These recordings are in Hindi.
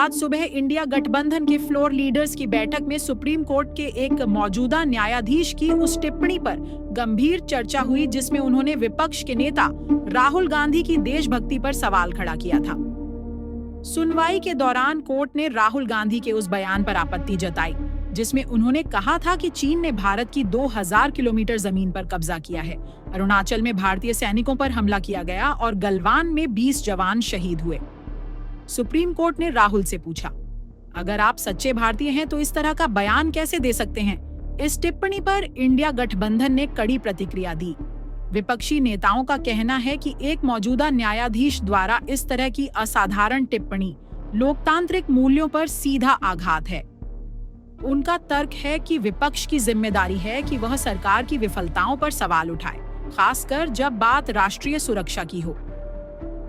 आज सुबह इंडिया गठबंधन के फ्लोर लीडर्स की बैठक में सुप्रीम कोर्ट के एक मौजूदा न्यायाधीश की उस टिप्पणी पर गंभीर चर्चा हुई जिसमें उन्होंने विपक्ष के नेता राहुल गांधी की देशभक्ति पर सवाल खड़ा किया था। सुनवाई के दौरान कोर्ट ने राहुल गांधी के उस बयान पर आपत्ति जताई जिसमें उन्होंने कहा था कि चीन ने भारत की 2000 किलोमीटर जमीन पर कब्जा किया है। अरुणाचल में भारतीय सैनिकों पर हमला किया गया और गलवान में 20 जवान शहीद हुए। सुप्रीम कोर्ट ने राहुल से पूछा, अगर आप सच्चे भारतीय हैं तो इस तरह का बयान कैसे दे सकते हैं? इस टिप्पणी पर इंडिया गठबंधन ने कड़ी प्रतिक्रिया दी। विपक्षी नेताओं का कहना है कि एक मौजूदा न्यायाधीश द्वारा इस तरह की असाधारण टिप्पणी लोकतांत्रिक मूल्यों पर सीधा आघात है। उनका तर्क है कि विपक्ष की जिम्मेदारी है कि वह सरकार की विफलताओं पर सवाल उठाए, खासकर जब बात राष्ट्रीय सुरक्षा की हो।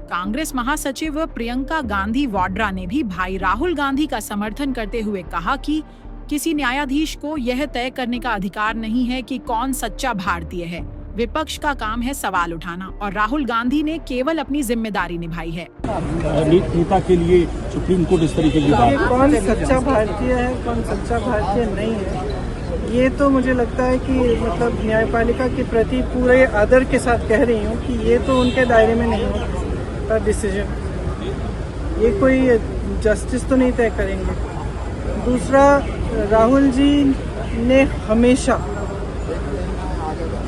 कांग्रेस महासचिव प्रियंका गांधी वाड्रा ने भी भाई राहुल गांधी का समर्थन करते हुए कहा कि किसी न्यायाधीश को यह तय करने का अधिकार नहीं है कि कौन सच्चा भारतीय है। विपक्ष का काम है सवाल उठाना और राहुल गांधी ने केवल अपनी जिम्मेदारी निभाई है। नेता के लिए सुप्रीम कोर्ट इस तरीके की बात, कौन सच्चा भारतीय है कौन सच्चा भारतीय नहीं है, ये तो मुझे लगता है कि मतलब न्यायपालिका के प्रति पूरे आदर के साथ कह रही हूँ कि ये तो उनके दायरे में नहीं होता डिसीजन, ये कोई जस्टिस तो नहीं तय करेंगे। दूसरा, राहुल जी ने हमेशा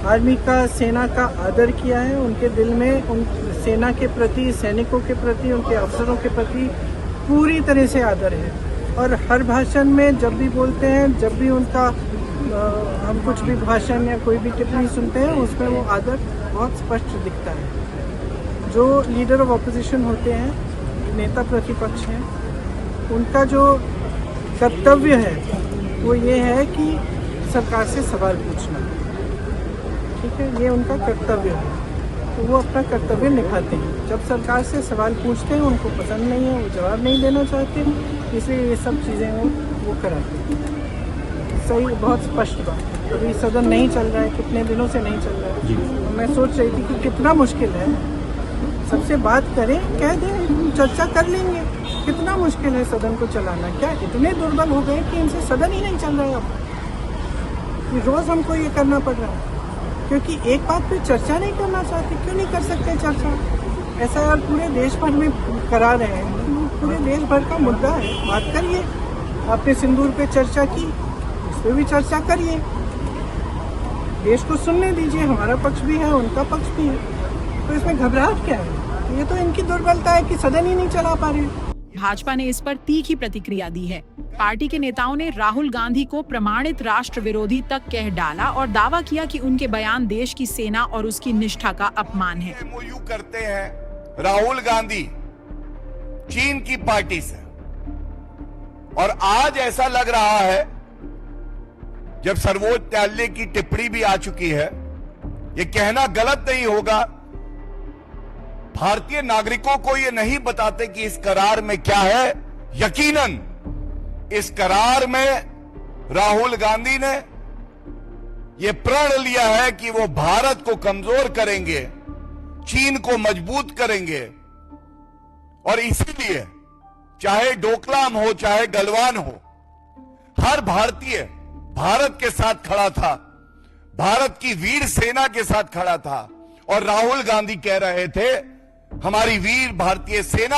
आर्मी का, सेना का आदर किया है। उनके दिल में उन सेना के प्रति, सैनिकों के प्रति, उनके अफसरों के प्रति पूरी तरह से आदर है। और हर भाषण में जब भी बोलते हैं, जब भी उनका हम कुछ भी भाषण या कोई भी टिप्पणी सुनते हैं, उसमें वो आदर बहुत स्पष्ट दिखता है। जो लीडर ऑफ ऑपोजिशन होते हैं, नेता प्रतिपक्ष हैं, उनका जो कर्तव्य है वो ये है कि सरकार से सवाल पूछना, ठीक है, ये उनका कर्तव्य है। तो वो अपना कर्तव्य निभाते हैं। जब सरकार से सवाल पूछते हैं, उनको पसंद नहीं है, वो जवाब नहीं देना चाहते, इसलिए ये सब चीज़ें वो कराते हैं। सही, बहुत स्पष्ट बात है। अभी सदन नहीं चल रहा है, कितने दिनों से नहीं चल रहा है। तो मैं सोच रही थी कि कितना मुश्किल है, सबसे बात करें, कह दें, चर्चा कर लेंगे। कितना मुश्किल है सदन को चलाना, क्या इतने दुर्बल हो गए कि इनसे सदन ही नहीं चल रहा है अब। रोज़ हमको ये करना पड़ रहा है क्योंकि एक बात पे चर्चा नहीं करना चाहते। क्यों नहीं कर सकते चर्चा? ऐसा यार पूरे देश भर में करा रहे हैं, पूरे देश भर का मुद्दा है, बात करिए। आपने सिंदूर पे चर्चा की, इस पर भी चर्चा करिए, देश को सुनने दीजिए। हमारा पक्ष भी है, उनका पक्ष भी है, तो इसमें घबराहट क्या है? ये तो इनकी दुर्बलता है कि सदन ही नहीं चला पा रहे। भाजपा ने इस पर तीखी प्रतिक्रिया दी है। पार्टी के नेताओं ने राहुल गांधी को प्रमाणित राष्ट्र विरोधी तक कह डाला और दावा किया कि उनके बयान देश की सेना और उसकी निष्ठा का अपमान है। एमओयू करते हैं राहुल गांधी चीन की पार्टी से, और आज ऐसा लग रहा है जब सर्वोच्च न्यायालय की टिप्पणी भी आ चुकी है, ये कहना गलत नहीं होगा, भारतीय नागरिकों को ये नहीं बताते कि इस करार में क्या है। यकीनन इस करार में राहुल गांधी ने ये प्रण लिया है कि वो भारत को कमजोर करेंगे, चीन को मजबूत करेंगे, और इसीलिए चाहे डोकलाम हो चाहे गलवान हो, हर भारतीय भारत के साथ खड़ा था, भारत की वीर सेना के साथ खड़ा था। और राहुल गांधी कह रहे थे, हमारी वीर भारतीय सेना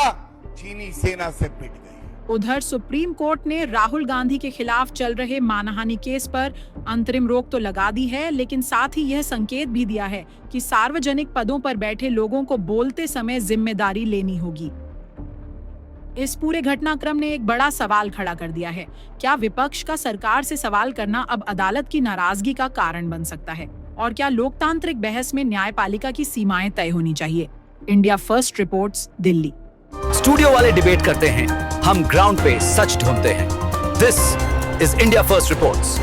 चीनी सेना से पिट गई। उधर सुप्रीम कोर्ट ने राहुल गांधी के खिलाफ चल रहे मानहानि केस पर अंतरिम रोक तो लगा दी है, लेकिन साथ ही यह संकेत भी दिया है कि सार्वजनिक पदों पर बैठे लोगों को बोलते समय जिम्मेदारी लेनी होगी। इस पूरे घटनाक्रम ने एक बड़ा सवाल खड़ा कर दिया है। क्या विपक्ष का सरकार से सवाल करना अब अदालत की नाराजगी का कारण बन सकता है? और क्या लोकतांत्रिक बहस में न्यायपालिका की सीमाएं तय होनी चाहिए? India first reports, Delhi. Studio वाले डिबेट करते हैं, हम ग्राउंड पे सच ढूंढते हैं। This is India first reports.